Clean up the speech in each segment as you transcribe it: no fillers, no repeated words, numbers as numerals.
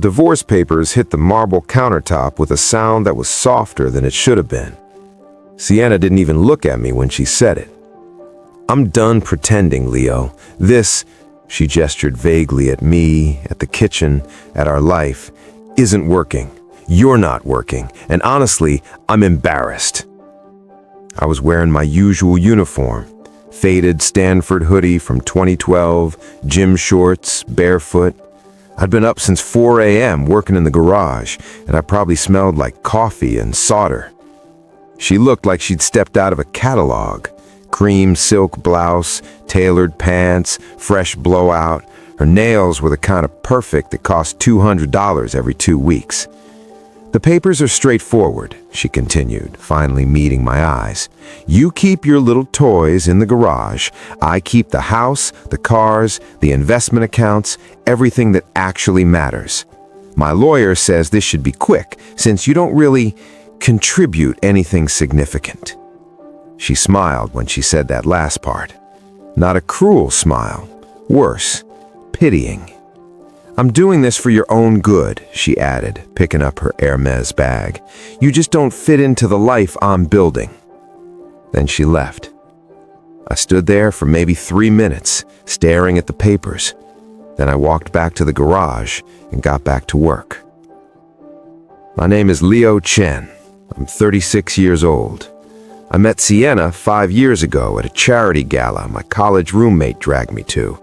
divorce papers hit the marble countertop with a sound that was softer than it should have been. Sienna didn't even look at me when she said it. "I'm done pretending, Leo. This," she gestured vaguely at me, at the kitchen, at our life, "isn't working. You're not working. And honestly, I'm embarrassed." I was wearing my usual uniform, faded Stanford hoodie from 2012, gym shorts, barefoot. I'd been up since 4 a.m. working in the garage, and I probably smelled like coffee and solder. She looked like she'd stepped out of a catalog. Cream silk blouse, tailored pants, fresh blowout. Her nails were the kind of perfect that cost $200 every 2 weeks. "The papers are straightforward," she continued, finally meeting my eyes. "You keep your little toys in the garage. I keep the house, the cars, the investment accounts, everything that actually matters. My lawyer says this should be quick, since you don't really contribute anything significant." She smiled when she said that last part. Not a cruel smile. Worse, pitying. "I'm doing this for your own good," she added, picking up her Hermes bag. "You just don't fit into the life I'm building." Then she left. I stood there for maybe 3 minutes, staring at the papers. Then I walked back to the garage and got back to work. My name is Leo Chen. I'm 36 years old. I met Sienna 5 years ago at a charity gala my college roommate dragged me to.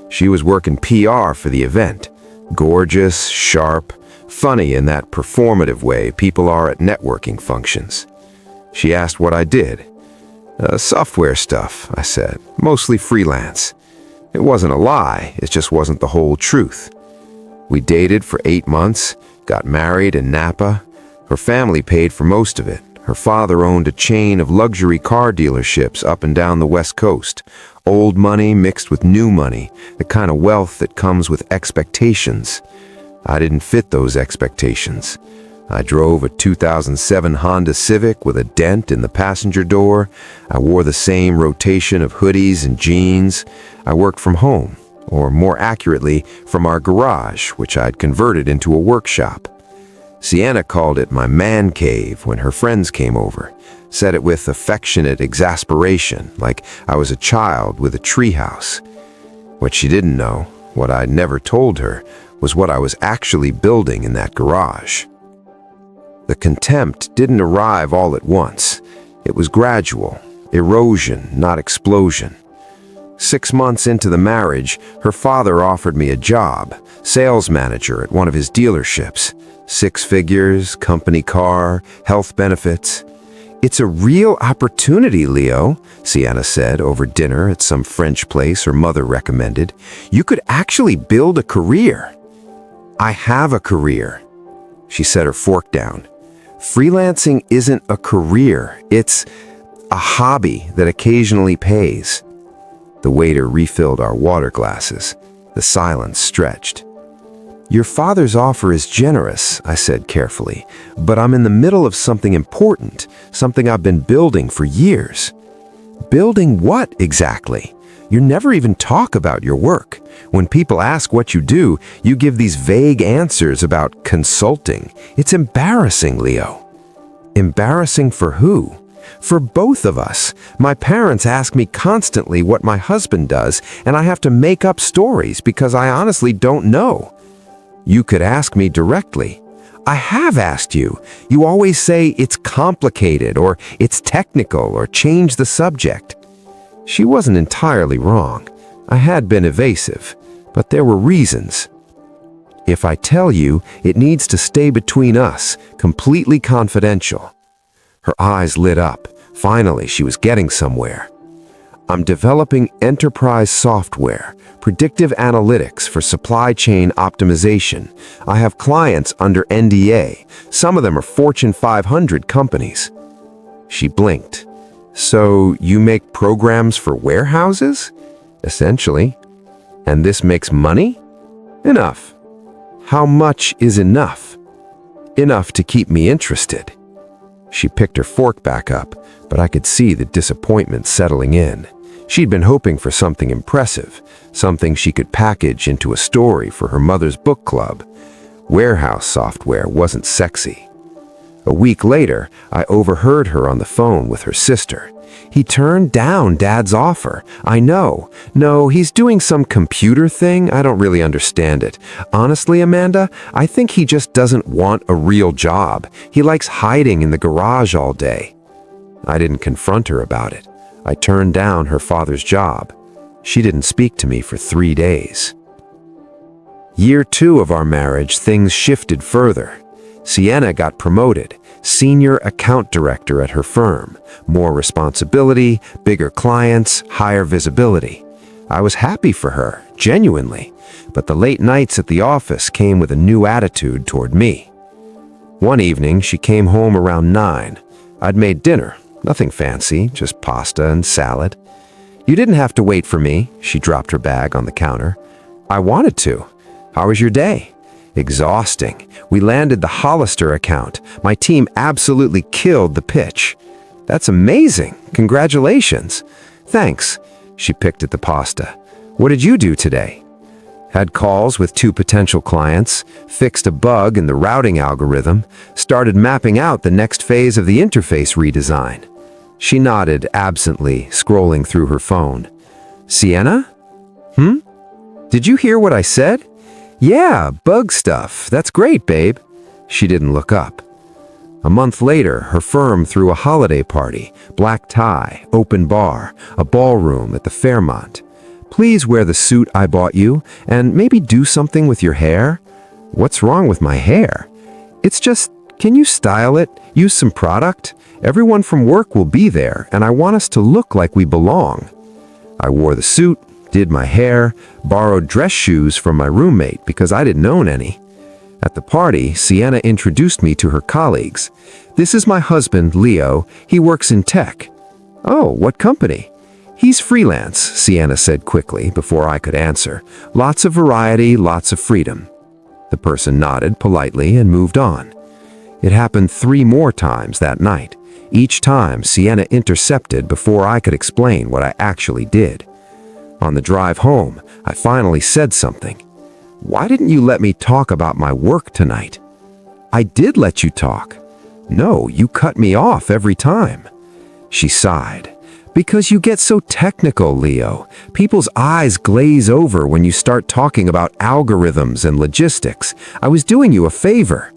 She was working PR for the event. Gorgeous, sharp, funny in that performative way people are at networking functions. She asked what I did. Software stuff," I said, "mostly freelance." It wasn't a lie, it just wasn't the whole truth. We dated for 8 months, got married in Napa. Her family paid for most of it. Her father owned a chain of luxury car dealerships up and down the West Coast. Old money mixed with new money, the kind of wealth that comes with expectations. I didn't fit those expectations. I drove a 2007 Honda Civic with a dent in the passenger door. I wore the same rotation of hoodies and jeans. I worked from home, or more accurately, from our garage, which I'd converted into a workshop. Sienna called it my man cave when her friends came over, said it with affectionate exasperation, like I was a child with a treehouse. What she didn't know, what I'd never told her, was what I was actually building in that garage. The contempt didn't arrive all at once. It was gradual, erosion, not explosion. 6 months into the marriage, her father offered me a job, sales manager at one of his dealerships. 6 figures, company car, health benefits. "It's a real opportunity, Leo," Sienna said over dinner at some French place her mother recommended. "You could actually build a career." "I have a career." She set her fork down. "Freelancing isn't a career. It's a hobby that occasionally pays." The waiter refilled our water glasses. The silence stretched. "Your father's offer is generous," I said carefully, "but I'm in the middle of something important, something I've been building for years." "Building what exactly? You never even talk about your work. When people ask what you do, you give these vague answers about consulting. It's embarrassing, Leo." "Embarrassing for who?" "For both of us. My parents ask me constantly what my husband does, and I have to make up stories because I honestly don't know." "You could ask me directly." "I have asked you. You always say it's complicated or it's technical or change the subject." She wasn't entirely wrong. I had been evasive, but there were reasons. "If I tell you, it needs to stay between us, completely confidential." Her eyes lit up. Finally, she was getting somewhere. "I'm developing enterprise software, predictive analytics for supply chain optimization. I have clients under NDA. Some of them are Fortune 500 companies." She blinked. "So you make programs for warehouses?" "Essentially." "And this makes money?" "Enough." "How much is enough?" "Enough to keep me interested." She picked her fork back up, but I could see the disappointment settling in. She'd been hoping for something impressive, something she could package into a story for her mother's book club. Warehouse software wasn't sexy. A week later, I overheard her on the phone with her sister. He turned down Dad's offer. I know. No, he's doing some computer thing. I don't really understand it. Honestly, Amanda, I think he just doesn't want a real job. He likes hiding in the garage all day. I didn't confront her about it. I turned down her father's job. She didn't speak to me for 3 days. Year 2 of our marriage, things shifted further. Sienna got promoted, senior account director at her firm. More responsibility, bigger clients, higher visibility. I was happy for her, genuinely, but the late nights at the office came with a new attitude toward me. One evening, she came home around 9. I'd made dinner, nothing fancy, just pasta and salad. "You didn't have to wait for me," she dropped her bag on the counter. "I wanted to. How was your day?" "Exhausting. We landed the Hollister account. My team absolutely killed the pitch." "That's amazing. Congratulations." "Thanks." She picked at the pasta. "What did you do today?" "Had calls with 2 potential clients, fixed a bug in the routing algorithm, started mapping out the next phase of the interface redesign." She nodded absently, scrolling through her phone. "Sienna? Did you hear what I said?" "Yeah, bug stuff. That's great, babe." She didn't look up. A month later, her firm threw a holiday party, black tie, open bar, a ballroom at the Fairmont. "Please wear the suit I bought you, and maybe do something with your hair." "What's wrong with my hair?" "It's just, can you style it? Use some product? Everyone from work will be there, and I want us to look like we belong." I wore the suit, did my hair, borrowed dress shoes from my roommate because I didn't own any. At the party, Sienna introduced me to her colleagues. "This is my husband, Leo. He works in tech." "Oh, what company?" "He's freelance," Sienna said quickly before I could answer. "Lots of variety, lots of freedom." The person nodded politely and moved on. It happened 3 more times that night. Each time, Sienna intercepted before I could explain what I actually did. On the drive home, I finally said something. "Why didn't you let me talk about my work tonight?" "I did let you talk." "No, you cut me off every time." She sighed. "Because you get so technical, Leo. People's eyes glaze over when you start talking about algorithms and logistics. I was doing you a favor."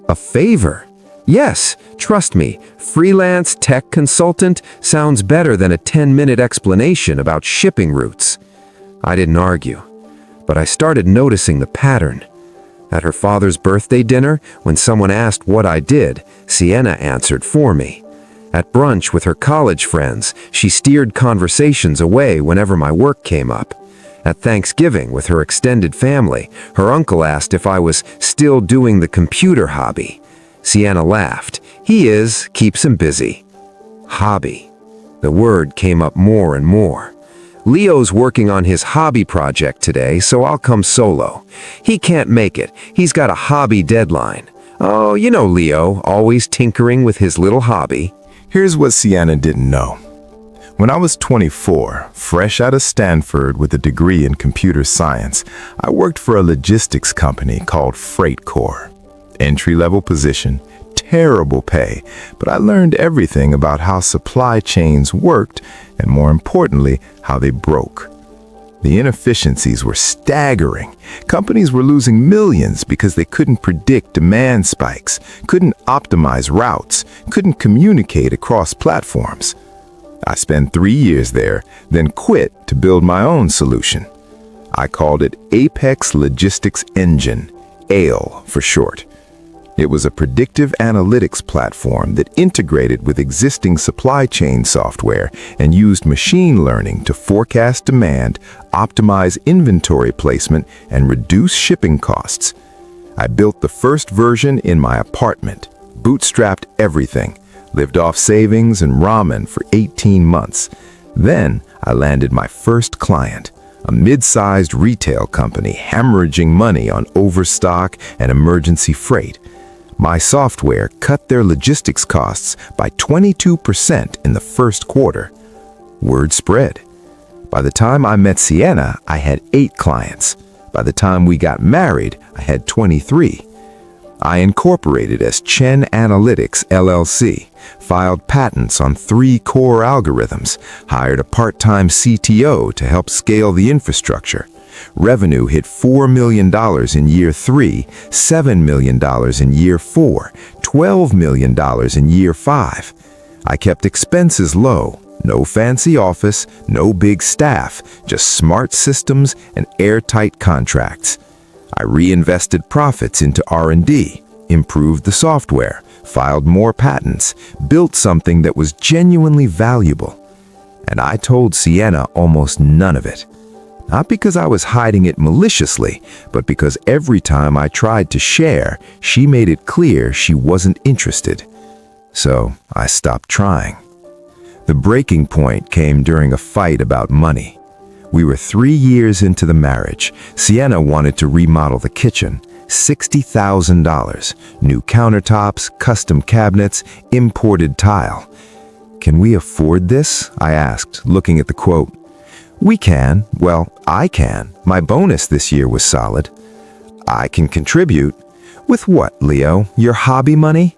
"A favor?" "Yes, trust me, freelance tech consultant sounds better than a 10-minute explanation about shipping routes." I didn't argue, but I started noticing the pattern. At her father's birthday dinner, when someone asked what I did, Sienna answered for me. At brunch with her college friends, she steered conversations away whenever my work came up. At Thanksgiving with her extended family, her uncle asked if I was still doing the computer hobby. Sienna laughed. "He is, keeps him busy." Hobby. The word came up more and more. "Leo's working on his hobby project today, so I'll come solo. He can't make it. He's got a hobby deadline." "Oh, you know Leo, always tinkering with his little hobby." Here's what Sienna didn't know. When I was 24, fresh out of Stanford with a degree in computer science, I worked for a logistics company called Freight Corps. Entry-level position, terrible pay, but I learned everything about how supply chains worked and, more importantly, how they broke. The inefficiencies were staggering. Companies were losing millions because they couldn't predict demand spikes, couldn't optimize routes, couldn't communicate across platforms. I spent 3 years there, then quit to build my own solution. I called it Apex Logistics Engine, ALE for short. It was a predictive analytics platform that integrated with existing supply chain software and used machine learning to forecast demand, optimize inventory placement, and reduce shipping costs. I built the first version in my apartment, bootstrapped everything, lived off savings and ramen for 18 months. Then I landed my first client, a mid-sized retail company hemorrhaging money on overstock and emergency freight. My software cut their logistics costs by 22% in the first quarter. Word spread. By the time I met Sienna, I had 8 clients. By the time we got married, I had 23. I incorporated as Chen Analytics LLC, filed patents on 3 core algorithms, hired a part-time CTO to help scale the infrastructure. Revenue hit $4 million in year 3, $7 million in year 4, $12 million in year 5. I kept expenses low. No fancy office, no big staff, just smart systems and airtight contracts. I reinvested profits into R&D, improved the software, filed more patents, built something that was genuinely valuable. And I told Sienna almost none of it. Not because I was hiding it maliciously, but because every time I tried to share, she made it clear she wasn't interested. So I stopped trying. The breaking point came during a fight about money. We were 3 years into the marriage. Sienna wanted to remodel the kitchen. $60,000. New countertops, custom cabinets, imported tile. "Can we afford this?" I asked, looking at the quote. "We can. Well, I can. My bonus this year was solid." "I can contribute." "With what, Leo? Your hobby money?"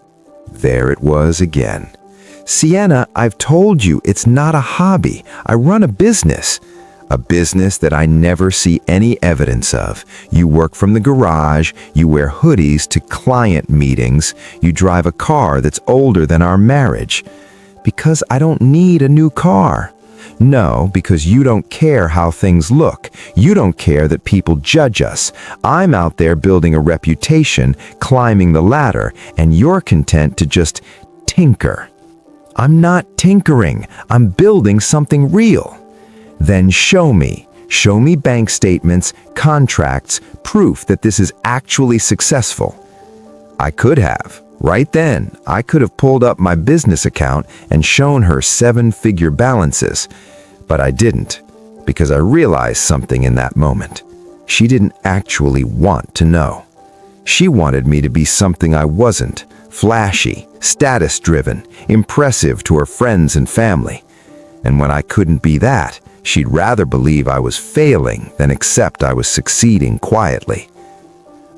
There it was again. "Sienna, I've told you it's not a hobby. I run a business." A business that I never see any evidence of. You work from the garage, you wear hoodies to client meetings, you drive a car that's older than our marriage. Because I don't need a new car. No, because you don't care how things look. You don't care that people judge us. I'm out there building a reputation, climbing the ladder, and you're content to just tinker. I'm not tinkering. I'm building something real. Then show me. Show me bank statements, contracts, proof that this is actually successful. I could have. Right then, I could have pulled up my business account and shown her 7-figure balances. But I didn't, because I realized something in that moment. She didn't actually want to know. She wanted me to be something I wasn't. Flashy, status-driven, impressive to her friends and family. And when I couldn't be that, she'd rather believe I was failing than accept I was succeeding quietly.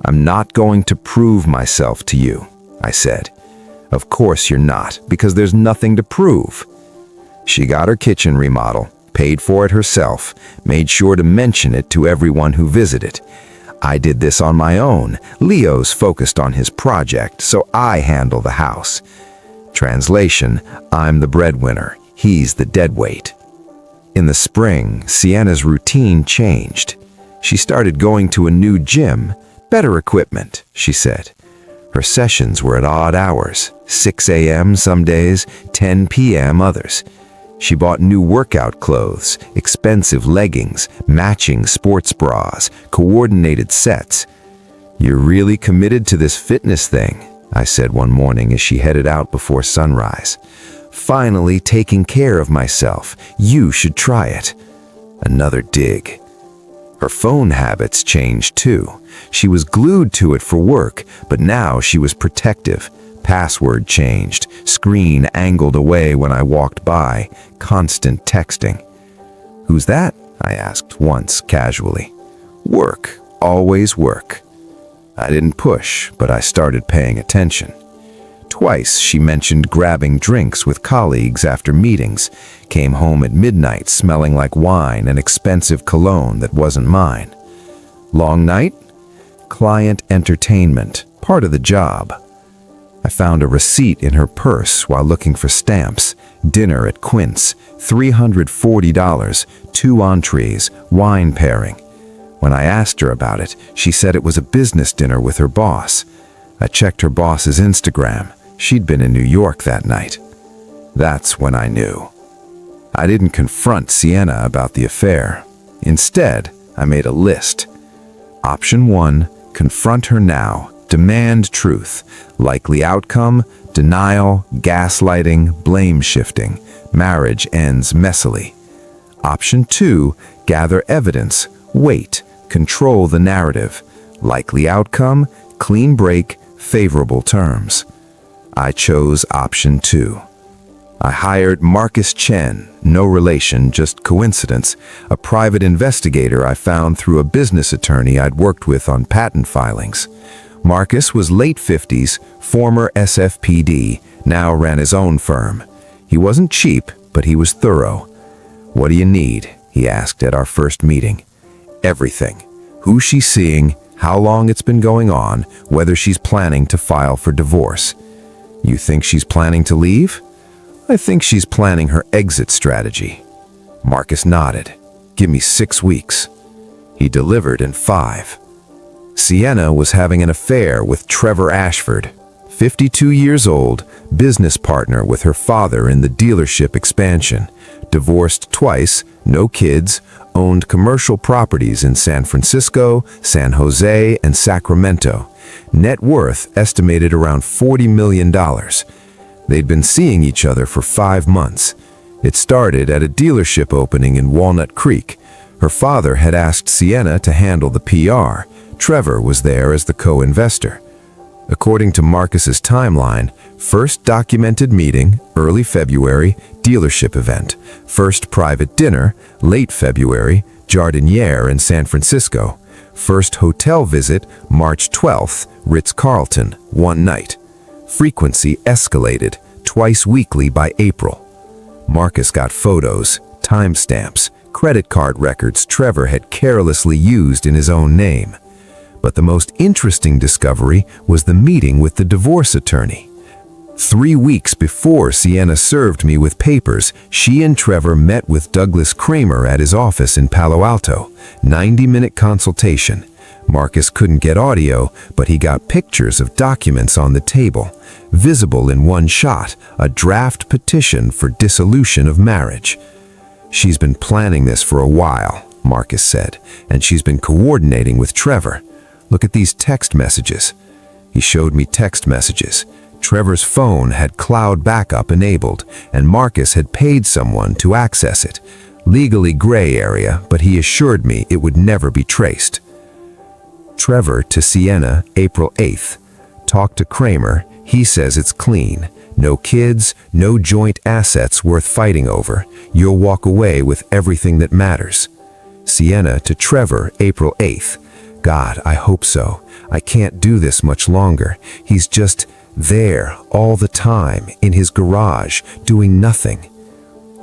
"I'm not going to prove myself to you," I said. "Of course you're not, because there's nothing to prove." She got her kitchen remodel, paid for it herself, made sure to mention it to everyone who visited. I did this on my own. Leo's focused on his project, so I handle the house. Translation, I'm the breadwinner. He's the deadweight. In the spring, Sienna's routine changed. She started going to a new gym, better equipment, she said. Her sessions were at odd hours, 6 a.m. some days, 10 p.m. others. She bought new workout clothes, expensive leggings, matching sports bras, coordinated sets. "You're really committed to this fitness thing," I said one morning as she headed out before sunrise. "Finally taking care of myself. You should try it." Another dig. Her phone habits changed too. She was glued to it for work, but now she was protective. Password changed, screen angled away when I walked by, constant texting. "Who's that?" I asked once, casually. "Work, always work." I didn't push, but I started paying attention. Twice she mentioned grabbing drinks with colleagues after meetings, came home at midnight smelling like wine and expensive cologne that wasn't mine. Long night? Client entertainment, part of the job. I found a receipt in her purse while looking for stamps. Dinner at Quince, $340, 2 entrees, wine pairing. When I asked her about it, she said it was a business dinner with her boss. I checked her boss's Instagram. She'd been in New York that night. That's when I knew. I didn't confront Sienna about the affair. Instead, I made a list. Option 1, confront her now. Demand truth. Likely outcome, denial, gaslighting, blame shifting. Marriage ends messily. Option 2, gather evidence. Wait. Control the narrative. Likely outcome, clean break, favorable terms. I chose option 2. I hired Marcus Chen, no relation, just coincidence, a private investigator I found through a business attorney I'd worked with on patent filings. Marcus was late 50s, former SFPD, now ran his own firm. He wasn't cheap, but he was thorough. "What do you need?" he asked at our first meeting. "Everything. Who she's seeing, how long it's been going on, whether she's planning to file for divorce." "You think she's planning to leave?" "I think she's planning her exit strategy." Marcus nodded. "Give me 6 weeks." He delivered in 5. Sienna was having an affair with Trevor Ashford, 52 years old, business partner with her father in the dealership expansion, divorced twice, no kids, owned commercial properties in San Francisco, San Jose, and Sacramento. Net worth estimated around $40 million. They'd been seeing each other for 5 months. It started at a dealership opening in Walnut Creek. Her father had asked Sienna to handle the PR. Trevor was there as the co-investor. According to Marcus's timeline, first documented meeting, early February, dealership event. First private dinner, late February, Jardiniere in San Francisco. First hotel visit, March 12th, Ritz-Carlton, one night. Frequency escalated, twice weekly by April. Marcus got photos, timestamps, credit card records Trevor had carelessly used in his own name. But the most interesting discovery was the meeting with the divorce attorney. 3 weeks before Sienna served me with papers, she and Trevor met with Douglas Kramer at his office in Palo Alto. 90-minute consultation. Marcus couldn't get audio, but he got pictures of documents on the table. Visible in one shot, a draft petition for dissolution of marriage. "She's been planning this for a while," Marcus said, "and she's been coordinating with Trevor. Look at these text messages." He showed me text messages. Trevor's phone had cloud backup enabled, and Marcus had paid someone to access it. Legally gray area, but he assured me it would never be traced. Trevor to Sienna, April 8th. Talked to Kramer. He says it's clean. No kids, no joint assets worth fighting over. You'll walk away with everything that matters. Sienna to Trevor, April 8th. God, I hope so. I can't do this much longer. He's just there all the time, in his garage, doing nothing.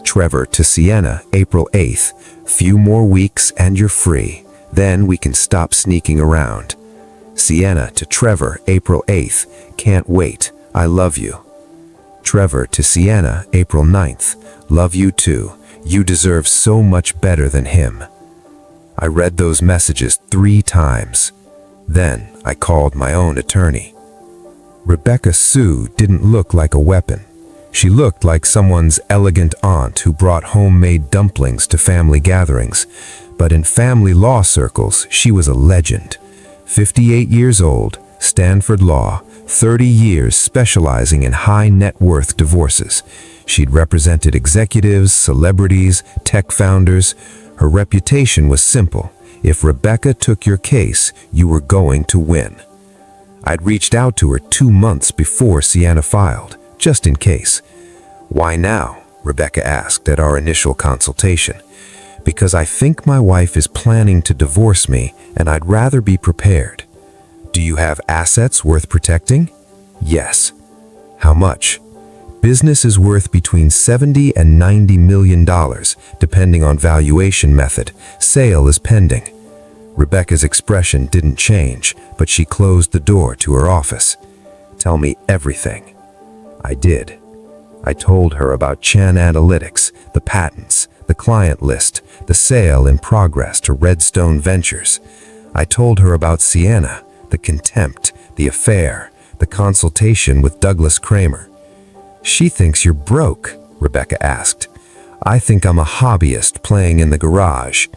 Trevor to Sienna, April 8th. Few more weeks and you're free. Then we can stop sneaking around. Sienna to Trevor, April 8th. Can't wait. I love you. Trevor to Sienna, April 9th. Love you too. You deserve so much better than him. I read those messages 3 times. Then I called my own attorney. Rebecca Sue didn't look like a weapon. She looked like someone's elegant aunt who brought homemade dumplings to family gatherings. But in family law circles, she was a legend. 58 years old, Stanford Law, 30 years specializing in high net worth divorces. She'd represented executives, celebrities, tech founders. Her reputation was simple. If Rebecca took your case, you were going to win. I'd reached out to her 2 months before Sienna filed, just in case. "Why now?" Rebecca asked at our initial consultation. "Because I think my wife is planning to divorce me, and I'd rather be prepared." "Do you have assets worth protecting?" "Yes." "How much?" "Business is worth between $70 and $90 million, depending on valuation method. Sale is pending." Rebecca's expression didn't change, but she closed the door to her office. "Tell me everything." I did. I told her about Chan Analytics, the patents, the client list, the sale in progress to Redstone Ventures. I told her about Sienna, the contempt, the affair, the consultation with Douglas Kramer. "She thinks you're broke," Rebecca asked. "I think I'm a hobbyist playing in the garage."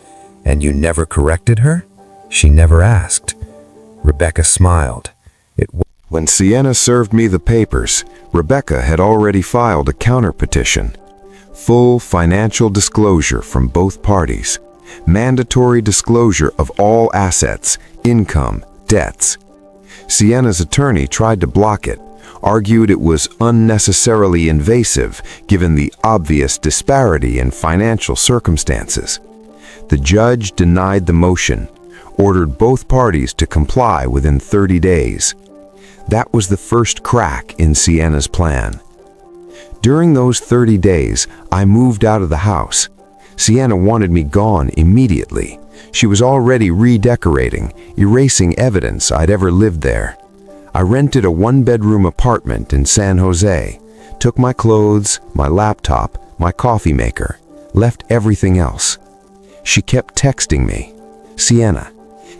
"And you never corrected her?" "She never asked." Rebecca smiled. When Sienna served me the papers, Rebecca had already filed a counterpetition. Full financial disclosure from both parties. Mandatory disclosure of all assets, income, debts. Sienna's attorney tried to block it, argued it was unnecessarily invasive given the obvious disparity in financial circumstances. The judge denied the motion, ordered both parties to comply within 30 days. That was the first crack in Sienna's plan. During those 30 days, I moved out of the house. Sienna wanted me gone immediately. She was already redecorating, erasing evidence I'd ever lived there. I rented a one-bedroom apartment in San Jose, took my clothes, my laptop, my coffee maker, left everything else. She kept texting me, "Sienna,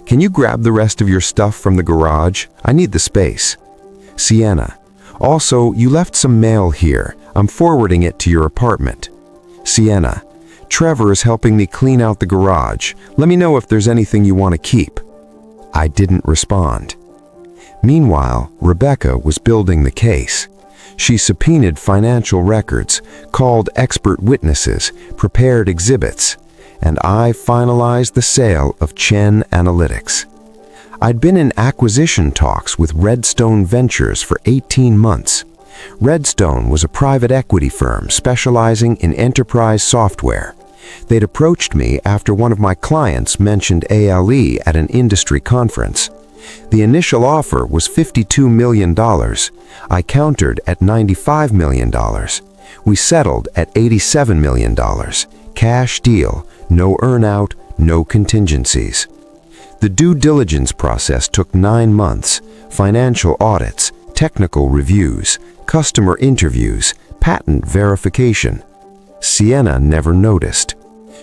can you grab the rest of your stuff from the garage? I need the space. Sienna, also, you left some mail here. I'm forwarding it to your apartment. Sienna, Trevor is helping me clean out the garage. Let me know if there's anything you want to keep." I didn't respond. Meanwhile, Rebecca was building the case. She subpoenaed financial records, called expert witnesses, prepared exhibits, and I finalized the sale of Chen Analytics. I'd been in acquisition talks with Redstone Ventures for 18 months. Redstone was a private equity firm specializing in enterprise software. They'd approached me after one of my clients mentioned ALE at an industry conference. The initial offer was $52 million. I countered at $95 million. We settled at $87 million. Cash deal, no earnout, no contingencies. The due diligence process took 9 months, financial audits, technical reviews, customer interviews, patent verification. Sienna never noticed.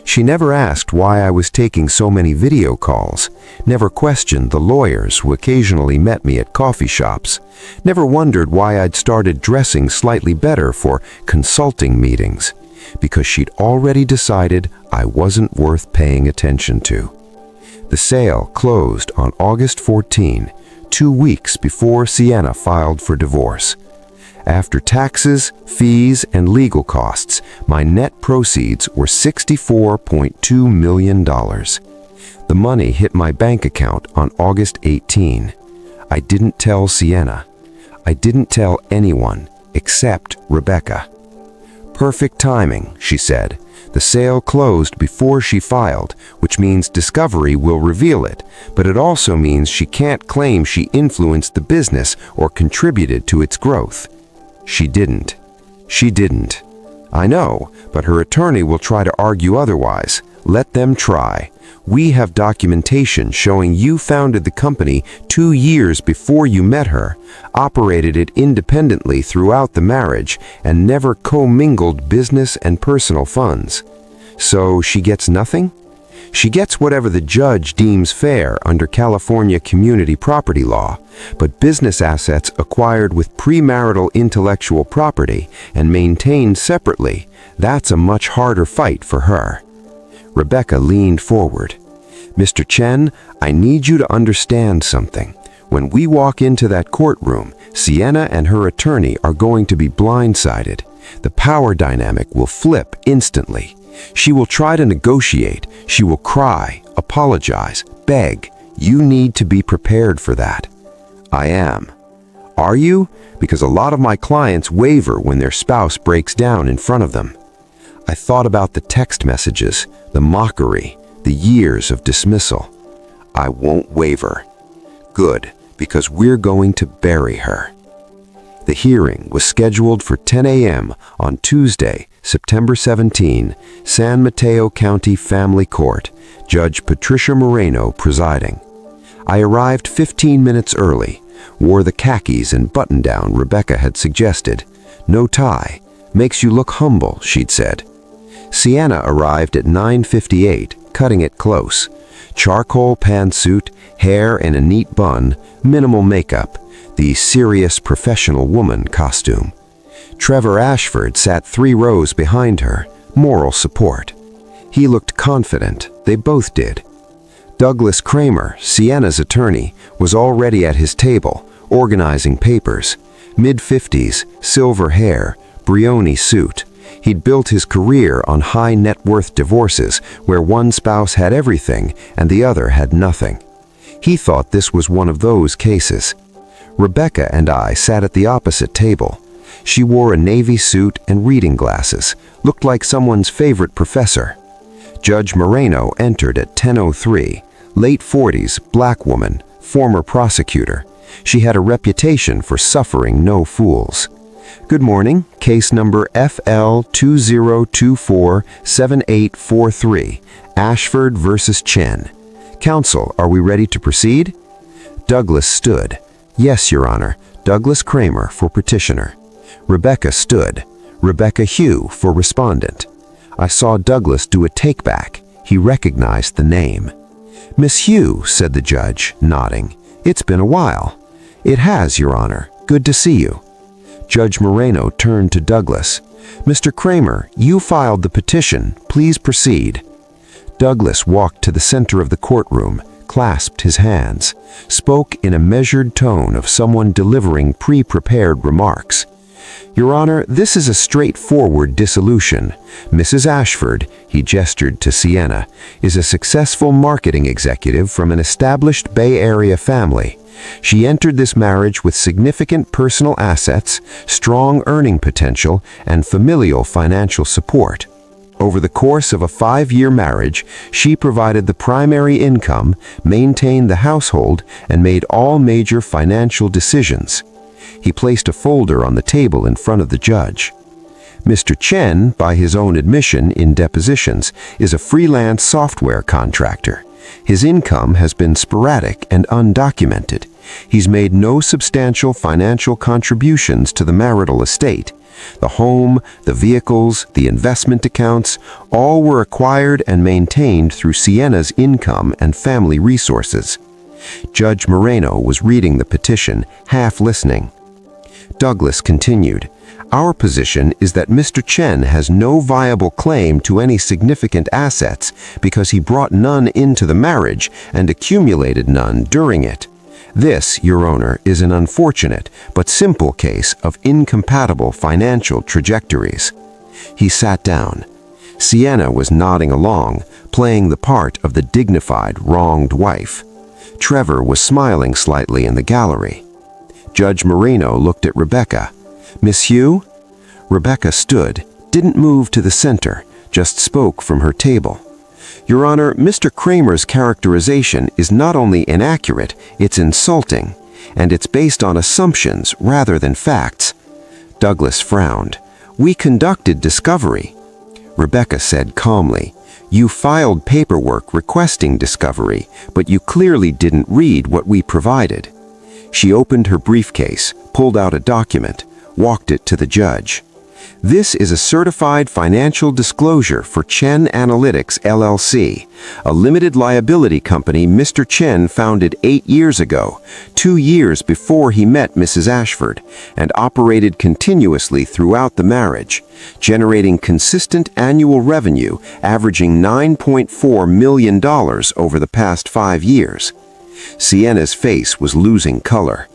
She never asked why I was taking so many video calls, never questioned the lawyers who occasionally met me at coffee shops, never wondered why I'd started dressing slightly better for consulting meetings, because she'd already decided I wasn't worth paying attention to. The sale closed on August 14, 2 weeks before Sienna filed for divorce. After taxes, fees, and legal costs, my net proceeds were $64.2 million. The money hit my bank account on August 18. I didn't tell Sienna. I didn't tell anyone except Rebecca. "Perfect timing," she said. "The sale closed before she filed, which means discovery will reveal it, but it also means she can't claim she influenced the business or contributed to its growth." She didn't. She didn't. I know, but her attorney will try to argue otherwise. Let them try. We have documentation showing you founded the company 2 years before you met her, operated it independently throughout the marriage, and never commingled business and personal funds. So she gets nothing? She gets whatever the judge deems fair under California community property law, but business assets acquired with premarital intellectual property and maintained separately, that's a much harder fight for her. Rebecca leaned forward. "Mr. Chen, I need you to understand something. When we walk into that courtroom, Sienna and her attorney are going to be blindsided. The power dynamic will flip instantly. She will try to negotiate. She will cry, apologize, beg. You need to be prepared for that." I am. Are you? Because a lot of my clients waver when their spouse breaks down in front of them. I thought about the text messages, the mockery, the years of dismissal. I won't waver. Good, because we're going to bury her. The hearing was scheduled for 10 a.m. on Tuesday, September 17, San Mateo County Family Court, Judge Patricia Moreno presiding. I arrived 15 minutes early, wore the khakis and button-down Rebecca had suggested. No tie. Makes you look humble, she'd said. Sienna arrived at 9:58, cutting it close. Charcoal pantsuit, hair in a neat bun, minimal makeup, the serious professional woman costume. Trevor Ashford sat 3 rows behind her, moral support. He looked confident, they both did. Douglas Kramer, Sienna's attorney, was already at his table, organizing papers. Mid-50s, silver hair, Brioni suit. He'd built his career on high net worth divorces where one spouse had everything and the other had nothing. He thought this was one of those cases. Rebecca and I sat at the opposite table. She wore a navy suit and reading glasses, looked like someone's favorite professor. Judge Moreno entered at 10:03, late 40s, black woman, former prosecutor. She had a reputation for suffering no fools. Good morning, case number FL 20247843, Ashford versus Chen. Counsel, are we ready to proceed? Douglas stood. Yes, Your Honor. Douglas Kramer for petitioner. Rebecca stood. Rebecca Hugh for respondent. I saw Douglas do a take-back. He recognized the name. Miss Hugh, said the judge, nodding. It's been a while. It has, Your Honor. Good to see you. Judge Moreno turned to Douglas. Mr. Kramer, you filed the petition. Please proceed. Douglas walked to the center of the courtroom, clasped his hands, spoke in a measured tone of someone delivering pre-prepared remarks. Your Honor, this is a straightforward dissolution. Mrs. Ashford, he gestured to Sienna, is a successful marketing executive from an established Bay Area family. She entered this marriage with significant personal assets, strong earning potential, and familial financial support. Over the course of a 5-year marriage, she provided the primary income, maintained the household, and made all major financial decisions. He placed a folder on the table in front of the judge. Mr. Chen, by his own admission in depositions, is a freelance software contractor. His income has been sporadic and undocumented. He's made no substantial financial contributions to the marital estate. The home, the vehicles, the investment accounts, all were acquired and maintained through Sienna's income and family resources. Judge Moreno was reading the petition, half listening. Douglas continued, Our position is that Mr. Chen has no viable claim to any significant assets because he brought none into the marriage and accumulated none during it. This, Your Honor, is an unfortunate but simple case of incompatible financial trajectories. He sat down. Sienna was nodding along, playing the part of the dignified, wronged wife. Trevor was smiling slightly in the gallery. Judge Moreno looked at Rebecca. Miss Hugh? Rebecca stood, didn't move to the center, just spoke from her table. Your Honor, Mr. Kramer's characterization is not only inaccurate, it's insulting, and it's based on assumptions rather than facts. Douglas frowned. We conducted discovery. Rebecca said calmly, You filed paperwork requesting discovery, but you clearly didn't read what we provided. She opened her briefcase, pulled out a document, walked it to the judge. This is a certified financial disclosure for Chen Analytics, LLC, a limited liability company Mr. Chen founded 8 years ago, 2 years before he met Mrs. Ashford, and operated continuously throughout the marriage, generating consistent annual revenue averaging $9.4 million over the past 5 years. Sienna's face was losing color.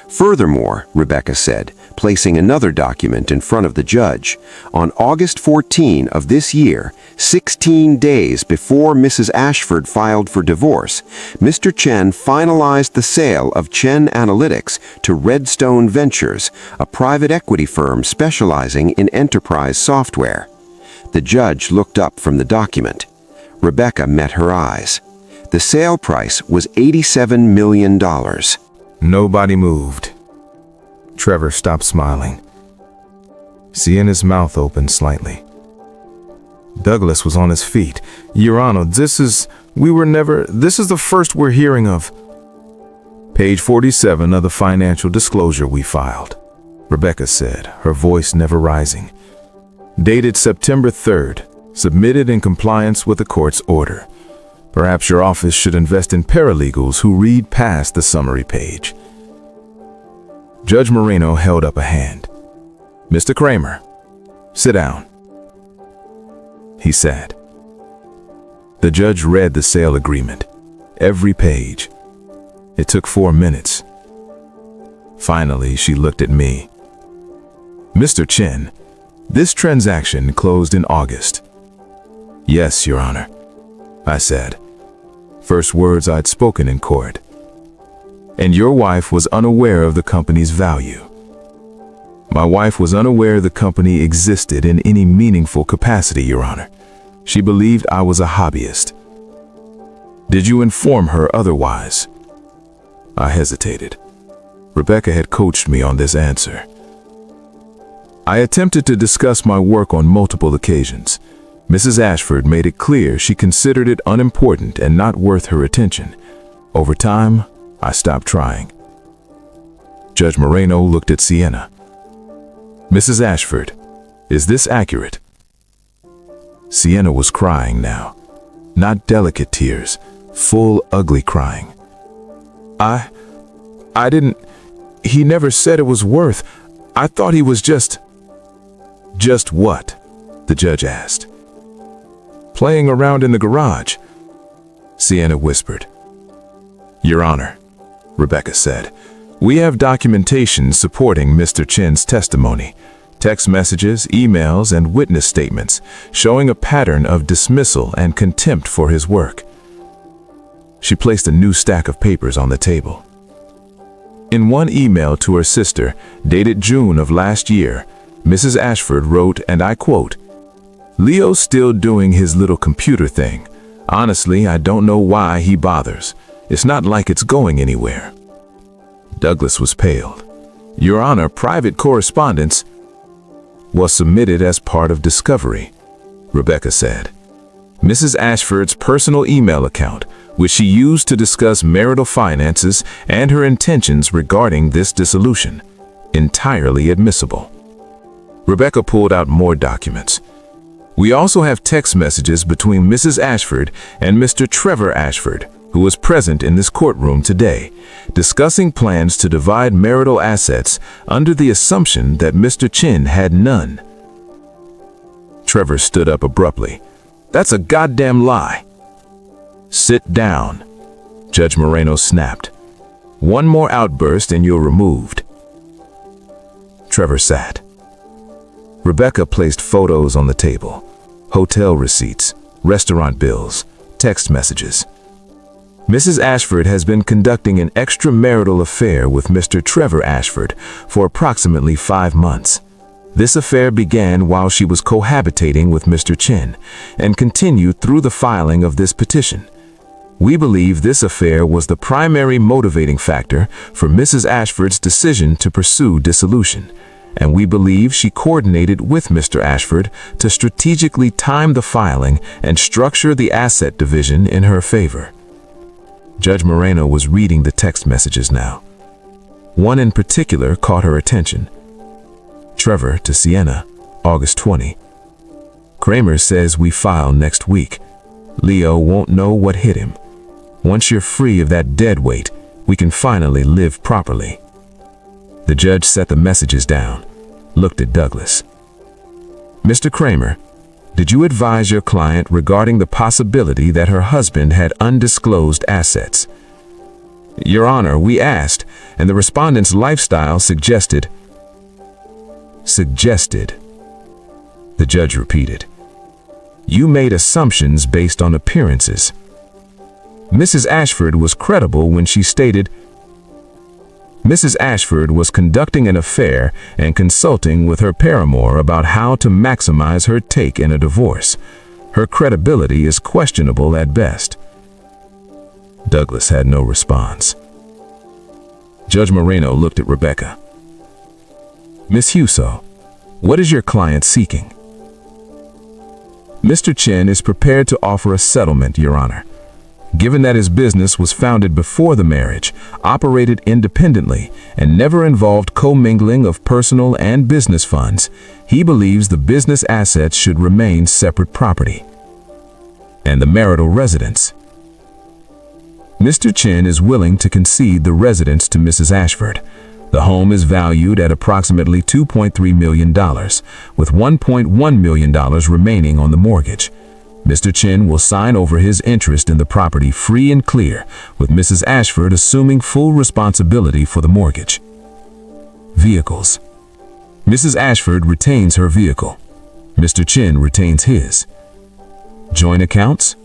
Furthermore, Rebecca said, placing another document in front of the judge, on August 14 of this year, 16 days before Mrs. Ashford filed for divorce, Mr. Chen finalized the sale of Chen Analytics to Redstone Ventures, a private equity firm specializing in enterprise software. The judge looked up from the document. Rebecca met her eyes. The sale price was $87 million. Nobody moved. Trevor stopped smiling. Sienna's mouth opened slightly. Douglas was on his feet. Your Honor, this is the first we're hearing of. Page 47 of the financial disclosure we filed, Rebecca said, her voice never rising. Dated September 3rd, submitted in compliance with the court's order. Perhaps your office should invest in paralegals who read past the summary page. Judge Moreno held up a hand. Mr. Kramer, sit down. He said. The judge read the sale agreement, every page. It took 4 minutes. Finally, she looked at me. Mr. Chen, this transaction closed in August. Yes, Your Honor, I said. First words I'd spoken in court. And your wife was unaware of the company's value. My wife was unaware the company existed in any meaningful capacity, Your Honor. She believed I was a hobbyist. Did you inform her otherwise? I hesitated. Rebecca had coached me on this answer. I attempted to discuss my work on multiple occasions. Mrs. Ashford made it clear she considered it unimportant and not worth her attention. Over time, I stopped trying. Judge Moreno looked at Sienna. Mrs. Ashford, is this accurate? Sienna was crying now. Not delicate tears, full, ugly crying. I didn't... He never said it was worth. I thought he was just... Just what? The judge asked. Playing around in the garage. Sienna whispered. Your Honor, Rebecca said, we have documentation supporting Mr. Chin's testimony, text messages, emails, and witness statements showing a pattern of dismissal and contempt for his work. She placed a new stack of papers on the table. In one email to her sister, dated June of last year, Mrs. Ashford wrote, and I quote, "Leo's still doing his little computer thing. Honestly, I don't know why he bothers. It's not like it's going anywhere." Douglas was pale. Your Honor, private correspondence was submitted as part of discovery, Rebecca said. Mrs. Ashford's personal email account, which she used to discuss marital finances and her intentions regarding this dissolution, entirely admissible. Rebecca pulled out more documents. We also have text messages between Mrs. Ashford and Mr. Trevor Ashford, who was present in this courtroom today, discussing plans to divide marital assets under the assumption that Mr. Chin had none. Trevor stood up abruptly. That's a goddamn lie. Sit down, Judge Moreno snapped. One more outburst and you're removed. Trevor sat. Rebecca placed photos on the table, hotel receipts, restaurant bills, text messages. Mrs. Ashford has been conducting an extramarital affair with Mr. Trevor Ashford for approximately 5 months. This affair began while she was cohabitating with Mr. Chin and continued through the filing of this petition. We believe this affair was the primary motivating factor for Mrs. Ashford's decision to pursue dissolution, and we believe she coordinated with Mr. Ashford to strategically time the filing and structure the asset division in her favor. Judge Moreno was reading the text messages now. One in particular caught her attention. Trevor to Sienna, August 20. Kramer says we file next week. Leo won't know what hit him. Once you're free of that dead weight, we can finally live properly. The judge set the messages down, looked at Douglas. Mr. Kramer, did you advise your client regarding the possibility that her husband had undisclosed assets? Your Honor, we asked, and the respondent's lifestyle suggested. Suggested. The judge repeated. You made assumptions based on appearances. Mrs. Ashford was credible when she stated, Mrs. Ashford was conducting an affair and consulting with her paramour about how to maximize her take in a divorce. Her credibility is questionable at best. Douglas had no response. Judge Moreno looked at Rebecca. Miss Huso, what is your client seeking? Mr. Chin is prepared to offer a settlement, Your Honor. Given that his business was founded before the marriage, operated independently, and never involved commingling of personal and business funds, he believes the business assets should remain separate property. And the marital residence. Mr. Chin is willing to concede the residence to Mrs. Ashford. The home is valued at approximately $2.3 million, with $1.1 million remaining on the mortgage. Mr. Chin will sign over his interest in the property free and clear, with Mrs. Ashford assuming full responsibility for the mortgage. Vehicles. Mrs. Ashford retains her vehicle. Mr. Chin retains his. Joint accounts.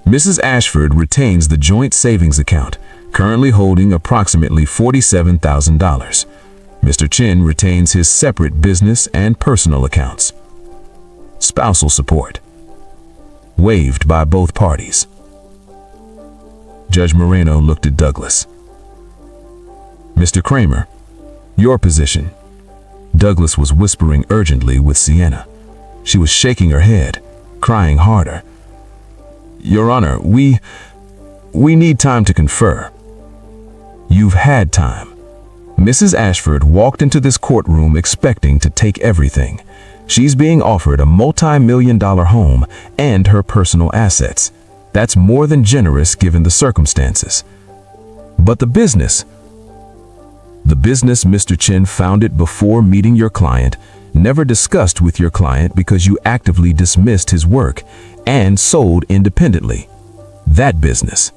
Mrs. Ashford retains the joint savings account, currently holding approximately $47,000. Mr. Chin retains his separate business and personal accounts. Spousal support. Waived by both parties. Judge Moreno looked at Douglas. Mr. Kramer, your position. Douglas was whispering urgently with Sienna. She was shaking her head, crying harder. Your Honor, we need time to confer. You've had time. Mrs. Ashford walked into this courtroom expecting to take everything. She's being offered a multi-million-dollar home and her personal assets. That's more than generous given the circumstances. But the business, Mr. Chin founded before meeting your client, never discussed with your client because you actively dismissed his work and sold independently. That business.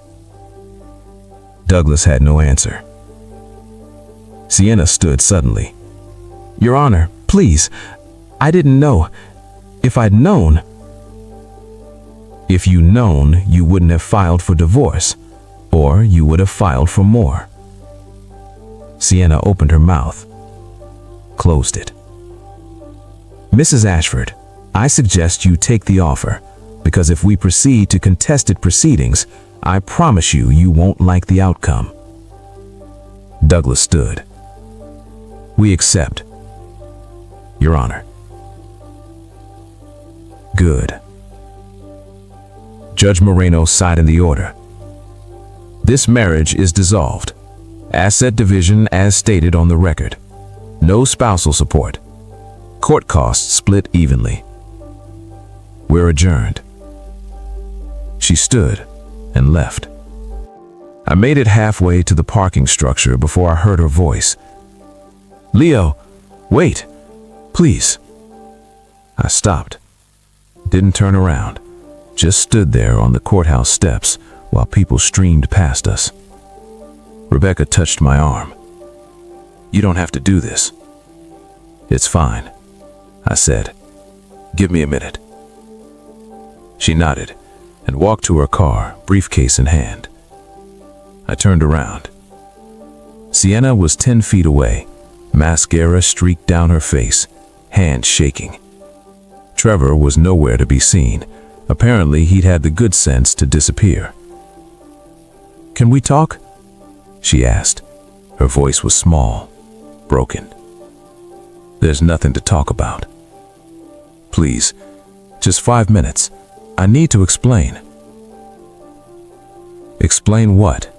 Douglas had no answer. Sienna stood suddenly. Your Honor, please, I didn't know. If I'd known... If you'd known, you wouldn't have filed for divorce, or you would have filed for more. Sienna opened her mouth, closed it. Mrs. Ashford, I suggest you take the offer, because if we proceed to contested proceedings, I promise you won't like the outcome. Douglas stood. We accept, Your Honor. Good. Judge Moreno signed the order. This marriage is dissolved. Asset division as stated on the record. No spousal support. Court costs split evenly. We're adjourned. She stood and left. I made it halfway to the parking structure before I heard her voice. Leo, wait, please. I stopped. Didn't turn around. Just stood there on the courthouse steps while people streamed past us. Rebecca touched my arm. You don't have to do this. It's fine, I said. Give me a minute. She nodded and walked to her car, briefcase in hand. I turned around. Sienna was 10 feet away, mascara streaked down her face, hands shaking. Trevor was nowhere to be seen. Apparently, he'd had the good sense to disappear. Can we talk? She asked. Her voice was small, broken. There's nothing to talk about. Please, just 5 minutes. I need to explain. Explain what?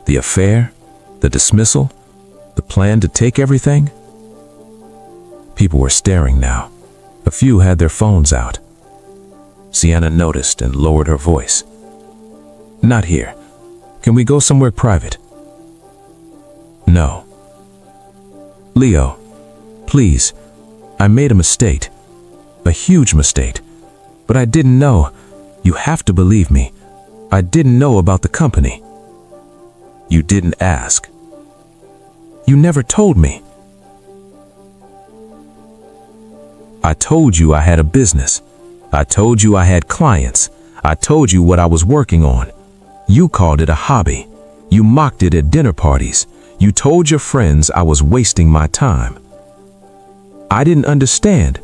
The affair? The dismissal? The plan to take everything? People were staring now. A few had their phones out. Sienna noticed and lowered her voice. Not here. Can we go somewhere private? No. Leo, please, I made a mistake. A huge mistake. But I didn't know. You have to believe me. I didn't know about the company. You didn't ask. You never told me. I told you I had a business. I told you I had clients. I told you what I was working on. You called it a hobby. You mocked it at dinner parties. You told your friends I was wasting my time. I didn't understand.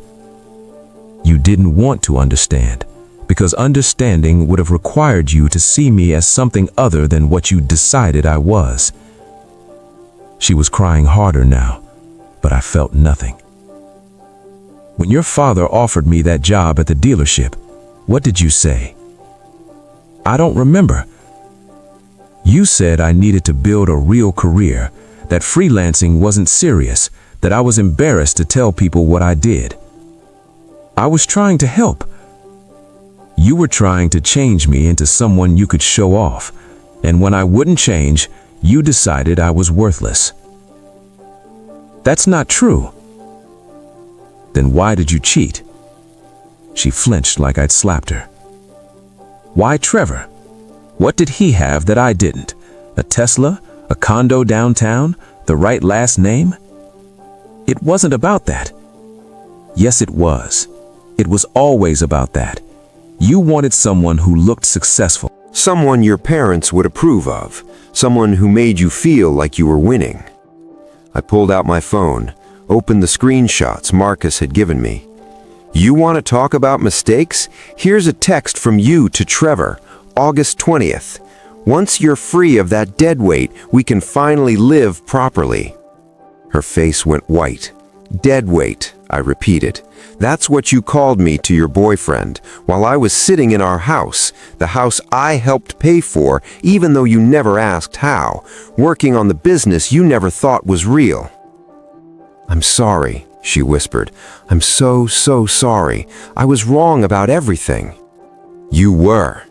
You didn't want to understand, because understanding would have required you to see me as something other than what you decided I was. She was crying harder now, but I felt nothing. When your father offered me that job at the dealership, what did you say? I don't remember. You said I needed to build a real career, that freelancing wasn't serious, that I was embarrassed to tell people what I did. I was trying to help. You were trying to change me into someone you could show off, and when I wouldn't change, you decided I was worthless. That's not true. Then why did you cheat? She flinched like I'd slapped her. Why Trevor? What did he have that I didn't? A Tesla? A condo downtown? The right last name? It wasn't about that. Yes, it was. It was always about that. You wanted someone who looked successful. Someone your parents would approve of. Someone who made you feel like you were winning. I pulled out my phone, opened the screenshots Marcus had given me. You want to talk about mistakes? Here's a text from you to Trevor, August 20th. Once you're free of that dead weight, we can finally live properly." Her face went white. "Dead weight," I repeated. "That's what you called me to your boyfriend, while I was sitting in our house, the house I helped pay for, even though you never asked how, working on the business you never thought was real." "I'm sorry," she whispered. "I'm so sorry. I was wrong about everything." "You were."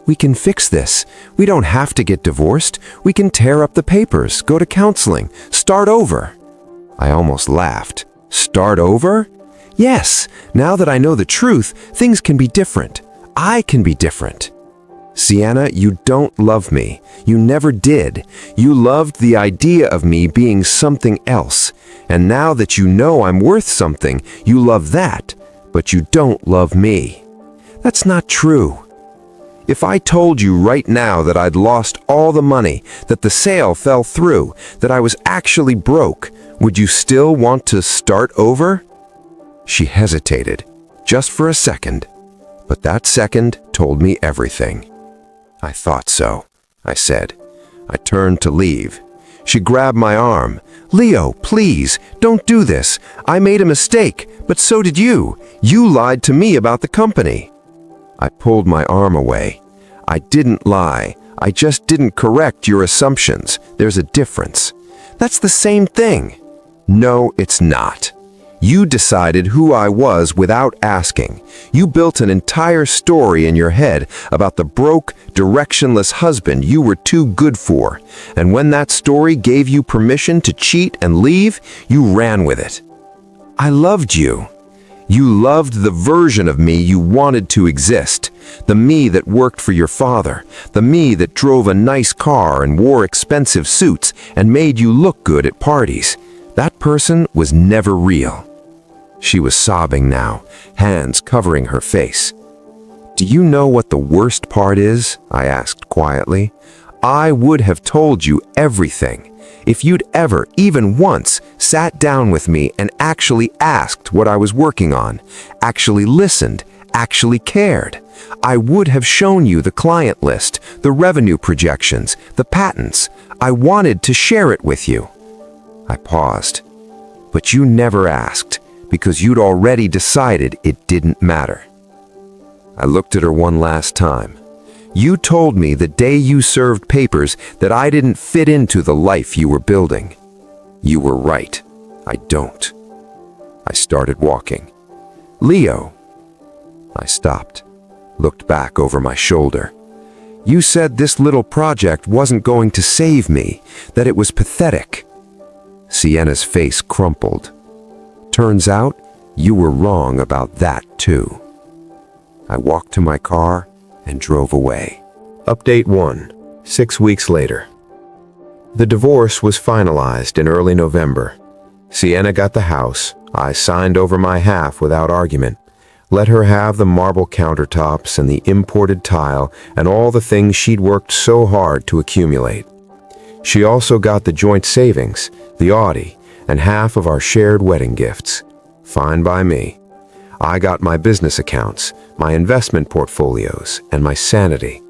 "We can fix this. We don't have to get divorced. We can tear up the papers, go to counseling, start over." I almost laughed. "Start over?" "Yes, now that I know the truth, things can be different. I can be different." "Sienna, you don't love me. You never did. You loved the idea of me being something else. And now that you know I'm worth something, you love that, but you don't love me." "That's not true." "If I told you right now that I'd lost all the money, that the sale fell through, that I was actually broke, would you still want to start over?" She hesitated, just for a second, but that second told me everything. "I thought so," I said. I turned to leave. She grabbed my arm. "Leo, please, don't do this. I made a mistake, but so did you. You lied to me about the company." I pulled my arm away. "I didn't lie. I just didn't correct your assumptions. There's a difference." "That's the same thing." "No, it's not. You decided who I was without asking. You built an entire story in your head about the broke, directionless husband you were too good for. And when that story gave you permission to cheat and leave, you ran with it." "I loved you. You loved the version of me you wanted to exist. The me that worked for your father. The me that drove a nice car and wore expensive suits and made you look good at parties. That person was never real." She was sobbing now, hands covering her face. "Do you know what the worst part is?" I asked quietly. "I would have told you everything. If you'd ever, even once, sat down with me and actually asked what I was working on, actually listened, actually cared, I would have shown you the client list, the revenue projections, the patents. I wanted to share it with you." I paused. "But you never asked, because you'd already decided it didn't matter." I looked at her one last time. "You told me the day you served papers that I didn't fit into the life you were building. You were right. I don't." I started walking. "Leo." I stopped, looked back over my shoulder. "You said this little project wasn't going to save me, that it was pathetic." Sienna's face crumpled. "Turns out, you were wrong about that too." I walked to my car and drove away. Update 1. 6 weeks later. The divorce was finalized in early November. Sienna got the house. I signed over my half without argument. Let her have the marble countertops and the imported tile and all the things she'd worked so hard to accumulate. She also got the joint savings, the Audi, and half of our shared wedding gifts. Fine by me. I got my business accounts, my investment portfolios, and my sanity.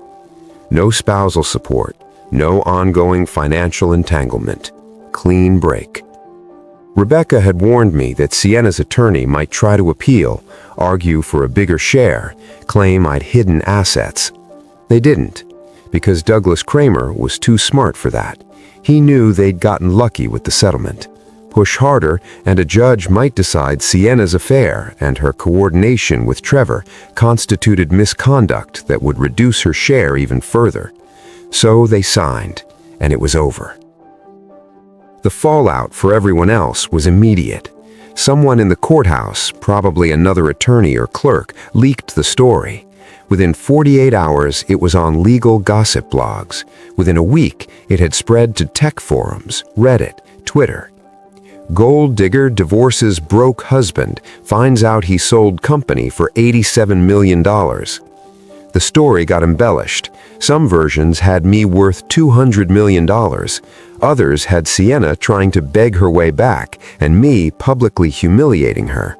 No spousal support, no ongoing financial entanglement. Clean break. Rebecca had warned me that Sienna's attorney might try to appeal, argue for a bigger share, claim I'd hidden assets. They didn't, because Douglas Kramer was too smart for that. He knew they'd gotten lucky with the settlement. Push harder, and a judge might decide Sienna's affair and her coordination with Trevor constituted misconduct that would reduce her share even further. So they signed, and it was over. The fallout for everyone else was immediate. Someone in the courthouse, probably another attorney or clerk, leaked the story. Within 48 hours, it was on legal gossip blogs. Within a week, it had spread to tech forums, Reddit, Twitter. Gold digger divorces broke husband, finds out he sold company for $87 million. The story got embellished. Some versions had me worth $200 million. Others had Sienna trying to beg her way back and me publicly humiliating her.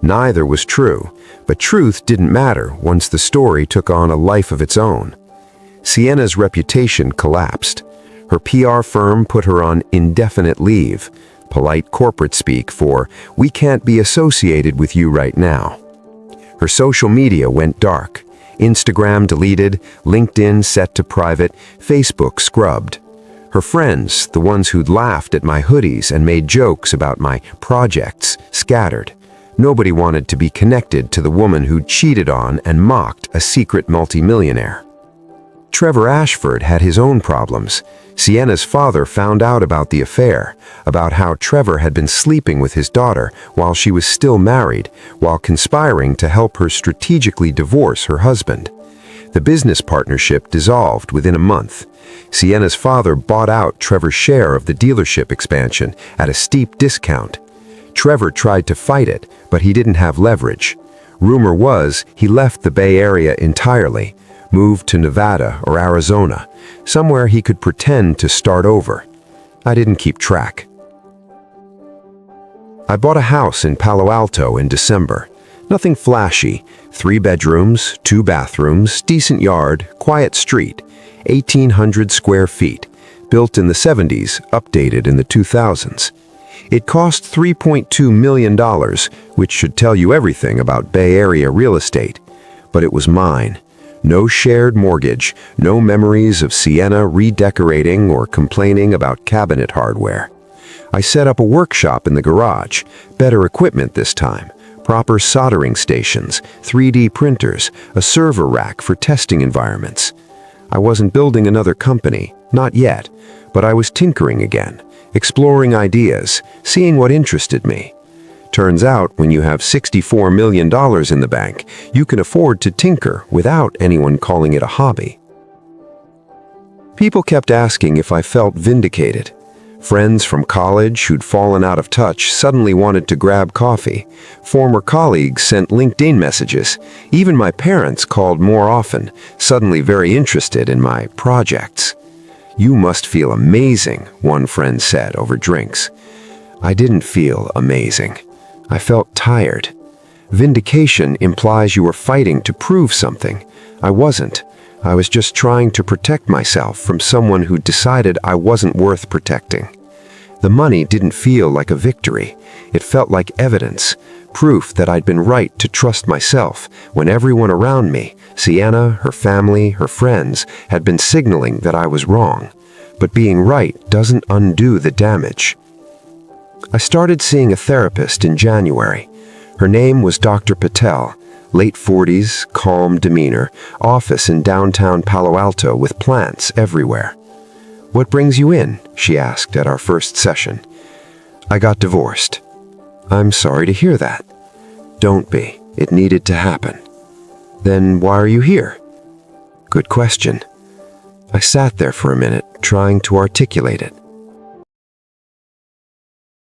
Neither was true, but truth didn't matter once the story took on a life of its own. Sienna's reputation collapsed. Her PR firm put her on indefinite leave, polite corporate speak for, "We can't be associated with you right now." Her social media went dark. Instagram deleted, LinkedIn set to private, Facebook scrubbed. Her friends, the ones who'd laughed at my hoodies and made jokes about my projects, scattered. Nobody wanted to be connected to the woman who'd cheated on and mocked a secret multimillionaire. Trevor Ashford had his own problems. Sienna's father found out about the affair, about how Trevor had been sleeping with his daughter while she was still married, while conspiring to help her strategically divorce her husband. The business partnership dissolved within a month. Sienna's father bought out Trevor's share of the dealership expansion at a steep discount. Trevor tried to fight it, but he didn't have leverage. Rumor was he left the Bay Area entirely, moved to Nevada or Arizona, somewhere he could pretend to start over. I didn't keep track. I bought a house in Palo Alto in December. Nothing flashy. 3 bedrooms, 2 bathrooms, decent yard, quiet street, 1,800 square feet, built in the 70s, updated in the 2000s. It cost $3.2 million, which should tell you everything about Bay Area real estate. But it was mine. No shared mortgage, no memories of Sienna redecorating or complaining about cabinet hardware. I set up a workshop in the garage, better equipment this time, proper soldering stations, 3D printers, a server rack for testing environments. I wasn't building another company, not yet, but I was tinkering again, exploring ideas, seeing what interested me. Turns out, when you have $64 million in the bank, you can afford to tinker without anyone calling it a hobby. People kept asking if I felt vindicated. Friends from college who'd fallen out of touch suddenly wanted to grab coffee. Former colleagues sent LinkedIn messages. Even my parents called more often, suddenly very interested in my projects. "You must feel amazing," one friend said over drinks. I didn't feel amazing. I felt tired. Vindication implies you were fighting to prove something. I wasn't. I was just trying to protect myself from someone who decided I wasn't worth protecting. The money didn't feel like a victory. It felt like evidence, proof that I'd been right to trust myself when everyone around me, Sienna, her family, her friends, had been signaling that I was wrong. But being right doesn't undo the damage. I started seeing a therapist in January. Her name was Dr. Patel, late 40s, calm demeanor, office in downtown Palo Alto with plants everywhere. "What brings you in?" she asked at our first session. "I got divorced." "I'm sorry to hear that." "Don't be. It needed to happen." "Then why are you here?" "Good question." I sat there for a minute, trying to articulate it.